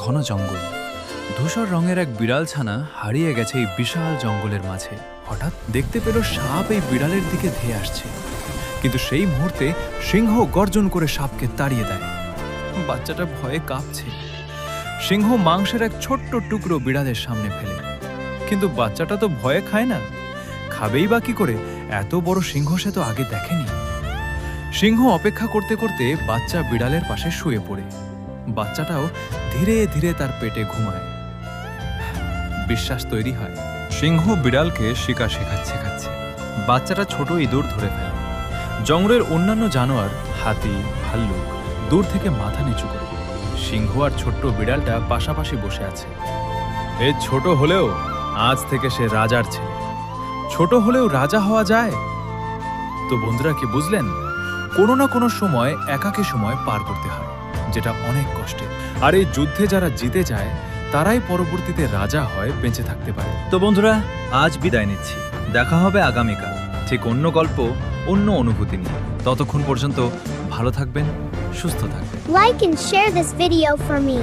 ঘন জঙ্গল। ধূসর রঙের এক বিড়াল ছানা হারিয়ে গেছে এই বিশাল জঙ্গলের মাঝে। হঠাৎ দেখতে পেল সাপ এই বিড়ালের দিকে ধেয়ে আসছে, কিন্তু সেই মুহূর্তে সিংহ গর্জন করে সাপকে তাড়িয়ে দেয়। বাচ্চাটা ভয়ে কাঁপছে। সিংহ মাংসের এক ছোট্ট টুকরো বিড়ালের সামনে ফেলে, কিন্তু বাচ্চাটা তো ভয়ে খায় না। খাবেই বা কি করে? এত বড় সিংহ সে তো আগে দেখেনি। সিংহ অপেক্ষা করতে করতে বাচ্চা বিড়ালের পাশে শুয়ে পড়ে। বাচ্চাটাও ধীরে ধীরে তার পেটে ঘুমায়। বিশ্বাস তৈরি হয়। সিংহ বিড়ালকে শিকার শেখাচ্ছে। বাচ্চাটা ছোট ইঁদুর ধরে ফেলে। জঙ্গলের অন্যান্য জানোয়ার, হাতি, ভাল্লুক দূর থেকে মাথা নিচু করে। সিংহ আর ছোট্ট বিড়ালটা পাশাপাশি বসে আছে। এ ছোট হলেও আজ থেকে সে রাজার ছেলে। ছোট হলেও রাজা হওয়া যায়। তো বন্ধুরা, কি বুঝলেন? কোনো না কোনো সময় একাকী সময় পার করতে হয়, যেটা অনেক কষ্টের। আর এই যুদ্ধে যারা জিতে যায় তারাই পরবর্তীতে রাজা হয়, বেঁচে থাকতে পারে। তো বন্ধুরা, আজ বিদায় নিচ্ছি। দেখা হবে আগামীকাল ঠিক অন্য গল্প, অন্য অনুভূতি নিয়ে। ততক্ষণ পর্যন্ত ভালো থাকবেন, সুস্থ থাকবেন। Like and share this video for me.